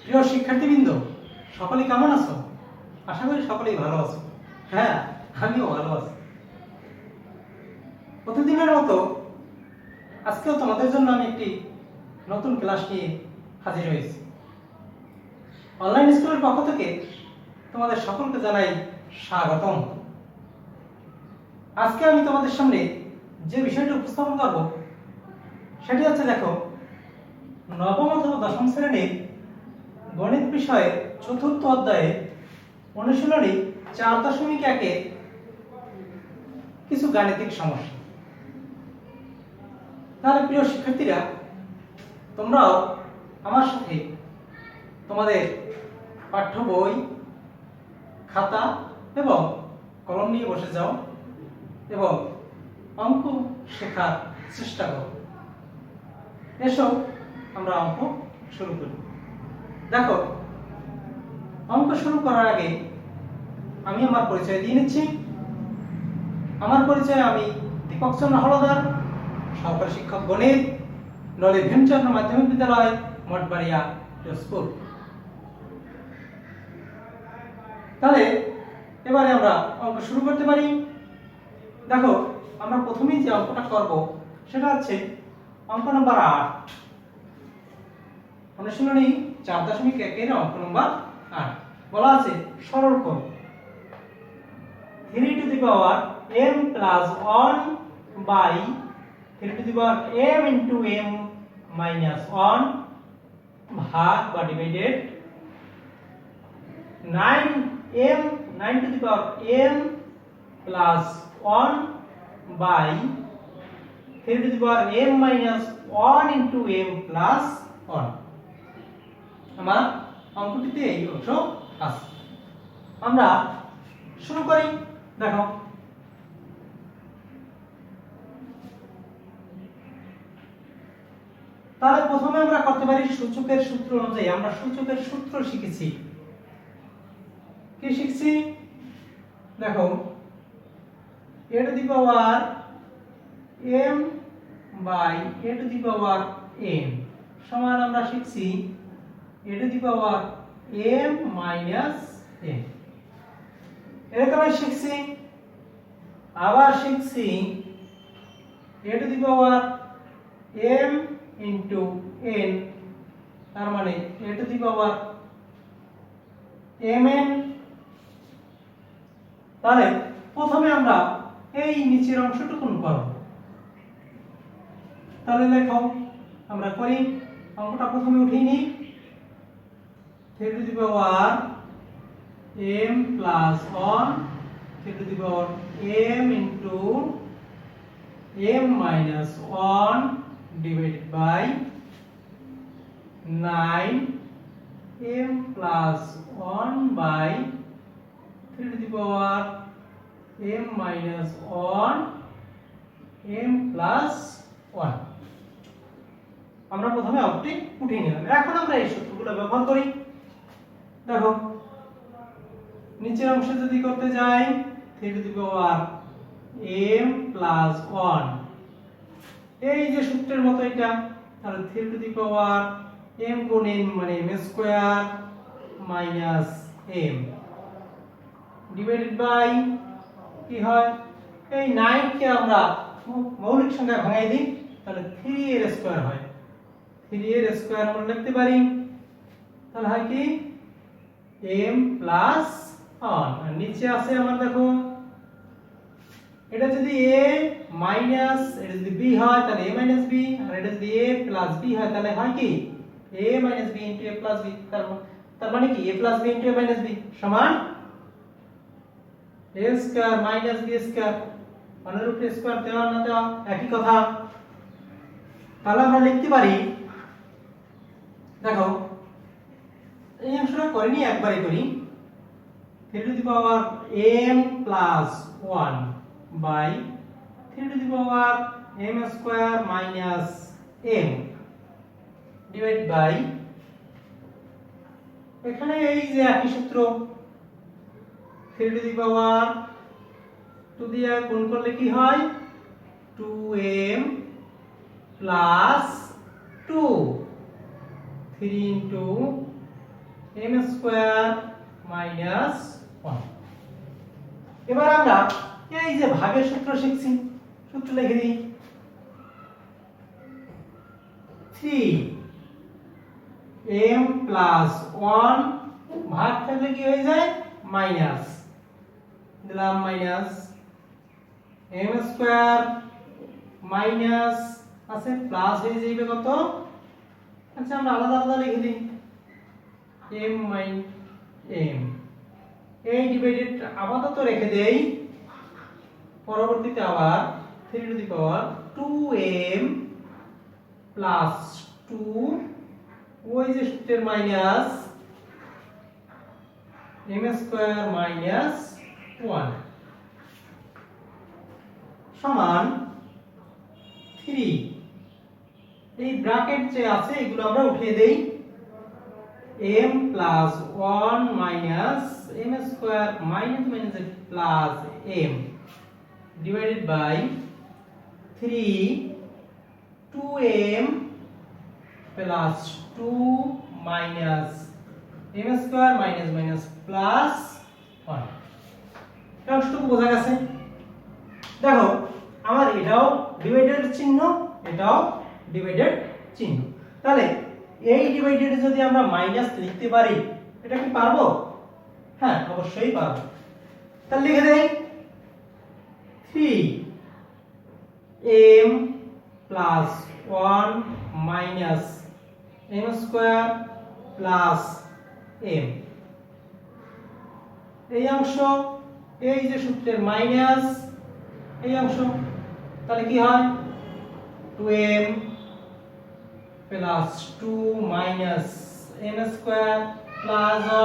প্রিয় শিক্ষার্থীবৃন্দ, সকলে কেমন আছো? আশা করি সকলেই ভালো আছো। হ্যাঁ, আমিও ভালো আছি। প্রতিদিনের মতো আজকেও তোমাদের জন্য আমি একটি নতুন ক্লাস নিয়ে হাজির হয়েছি। অনলাইন স্কুলের পক্ষ থেকে তোমাদের সকলকে জানাই স্বাগতম। আজকে আমি তোমাদের সামনে যে বিষয়টি উপস্থাপন করব সেটি হচ্ছে, দেখো, নবম অথবা দশম শ্রেণীর গণিত বিষয়ের চতুর্থ অধ্যায়ে অনুশীলনী 4.1 কিছু গাণিতিক সমস্যা। তাহলে প্রিয় শিক্ষার্থীরা, তোমরাও আমার সাথে তোমাদের পাঠ্য বই, খাতা এবং কলম নিয়ে বসে যাও এবং অঙ্ক শেখার চেষ্টা করো। এসো আমরা অঙ্ক শুরু করি। দেখো, অঙ্ক শুরু করার আগে আমি আমার পরিচয় দিয়ে নিচ্ছি। আমার পরিচয়, আমি দীপক চন্দ্র হলদার, সহকারী শিক্ষক গণিত, নলিনী ভীমচন্দ্র মাধ্যমিক বিদ্যালয়, মঠবাড়িয়া, দিনাজপুর। তাহলে এবারে আমরা অঙ্ক শুরু করতে পারি। দেখো, আমরা প্রথমেই যে অঙ্কটা করব সেটা হচ্ছে অঙ্ক নম্বর 8, অনুশীলনী 4.1 অঙ্ক নম্বর 8। বলা আছে, সরল করো 3 to the power m plus 1 by 3 to the power m into m minus 1 ভাগ বা divided 9 to the power m plus 1 by 3 to the power m minus 1 into m plus 1। আমার অঙ্কটিতে এই অংশ আছে। আমরা শুরু করি। দেখো, তাহলে প্রথমে আমরা করতে পারি সূচকের সূত্র অনুযায়ী। আমরা সূচকের সূত্র শিখেছি। কি শিখছি? দেখো, a to the power m by a to the power m সমান আমরা শিখছি a to the power m minus m। এরকম শিখছি, আবার শিখছি a to the power m into n, তার মানে a to the power mn। তাহলে প্রথমে আমরা এই নিচের অংশটুকু করব। তাহলে দেখো, আমরা করি, অঙ্কটা প্রথমে উঠিয়ে নিই। 3 to the power m plus 1 3 to the power m into m minus 1 divided by 9 m plus 1 by 3 to the power m minus 1 m plus 1। আমরা প্রথমে অঙ্কটি উঠিয়ে নিলাম। এখন আমরা এই সূত্রগুলো ব্যবহার করি। দেখো, নিচের অংশে যদি করতে যাই 3 to the power m plus 1, এই যে সূত্রের মতো এটা, তাহলে 3 to the power m গুণ n মানে m square minus m divided by কি হয়, এই 9 কে আমরা মৌলিক সংখ্যায় ভাঙাই দিই, তাহলে 3 এর স্কয়ার হয়। 3 এর স্কয়ার আমরা লিখতে পারি, তাহলে হয় কি m প্লাস 1। আর নিচে আছে আমার, দেখো, এটা যদি a মাইনাস, এটা যদি b হয় তাহলে a মাইনাস b, আর এটা যদি a প্লাস b হয় তাহলে হয় কি a minus b into a plus b। তার মানে কি a plus b into a minus b সমান a square minus b square. অনুরূপ স্কয়ার দেওয়া না দেওয়া একই কথা। তাহলে আমরা লিখতে পারি, দেখো, এই অংশটা করিনি, একবারই করি। 3 to the power m plus 1 by 3 to the power m square minus m divided by, এখানে এই যে একই সূত্র 3 to the power 2 দিয়ে গুণ করলে কি হয় 2m plus 2 3 into m square minus 1। এবার আমরা এই যে ভাগের সূত্র শিখছি, সূত্র লিখে দিই। 3m প্লাস 1 ভাগ থাকলে কি হয়ে যায় মাইনাস, দিলাম মাইনাস m স্কয়ার মাইনাস আছে প্লাস হয়ে যাবে কত, আচ্ছা আমরা আলাদা আলাদা লিখে দিই m m এই ডিভাইডেড আপাতত রেখে দেই, পরবর্তীতে আবার 3 two the power 2m plus 2 ওই যে সূত্রের মাইনাস m স্কয়ার মাইনাস 1 সমান 3। এই ব্র্যাকেট যে আছে এগুলো আমরা উঠিয়ে দেই, m plus 1 minus m square minus minus plus m divided by 3 2m plus 2 minus m square minus minus plus 1। কাজটুকু বোঝা গেছে? দেখো আমার এটাও ডিভাইডেড চিহ্ন, এটাও ডিভাইডেড চিহ্ন, তাহলে এই ডিভাইডেড যদি আমরা মাইনাস লিখতে পারি এটা কি পারবো? হ্যাঁ অবশ্যই পারবো। তাহলে লিখে দেই 3m plus 1 minus m square plus m, এই অংশ এই যে সূত্রের মাইনাস এই অংশ, তাহলে কি হয় 2m plus 2 minus m square plus 1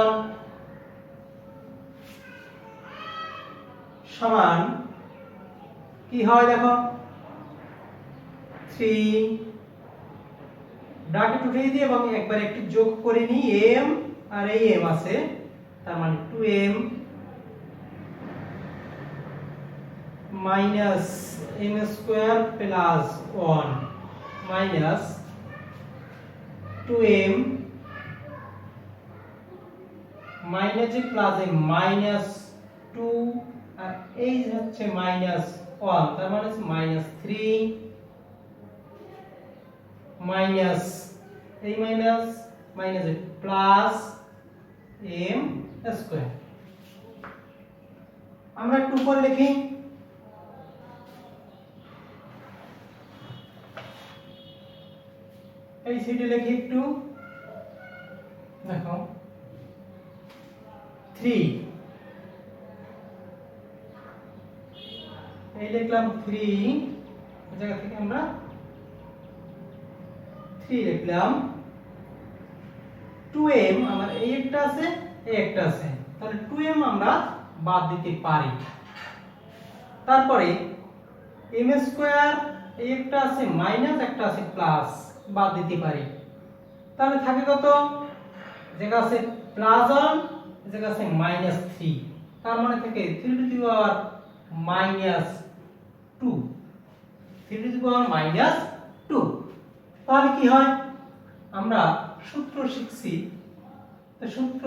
সমান কি হয় দেখো 3 ব্র্যাকেট উঠিয়ে দিয়ে এবং একবার একটু যোগ করে নিই m আর এই m আছে, তার মানে 2m minus m square plus 1 minus 2m minus এ প্লাস এ মাইনাস 2 আর এই হচ্ছে মাইনাস 1, তার মানে মাইনাস 3 মাইনাস এই minus minus plus m square. আমরা একটু উপরে লিখি, এই সাইডে লিখি একটু, দেখো 3 এই লিখলাম 3 এই জায়গা থেকে আমরা 3 লিখলাম, 2m আমার এই একটা আছে এই একটা আছে, তাহলে 2m আমরা বাদ দিতে পারি। তারপরে m স্কয়ার এই একটা আছে মাইনাস একটা আছে প্লাস, বাদ দিতে পারি, তাহলে থাকে কত, যেটা আছে প্লাস 1 যেটা আছে মাইনাস 3, তার মানে থেকে 3 two the power minus 2, 3 two the power minus 2। তাহলে কি হয়, আমরা সূত্র শিখছি, তো সূত্র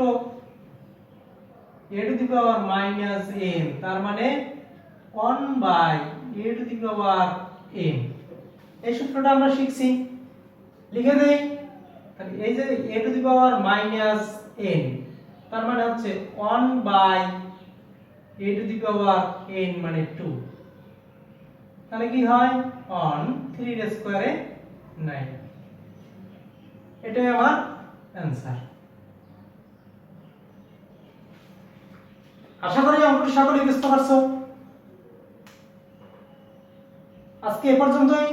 a to the power minus m তার মানে 1 by a to the power m, এই সূত্রটা আমরা শিখছি, লিখে দেই। তাহলে এই যে a to the power minus n তার মানে হচ্ছে 1 by a to the power n মানে 2, তাহলে কি হয় 1 3 এর স্কয়ারে 9, এটাই আমার অ্যানসার। আশা করি অঙ্কটি সকলেই বুঝতে পারছো। আজকে এ পর্যন্তই,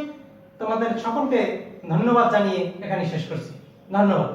তোমাদের সকলকে ধন্যবাদ জানিয়ে এখানে শেষ করছি। ধন্যবাদ।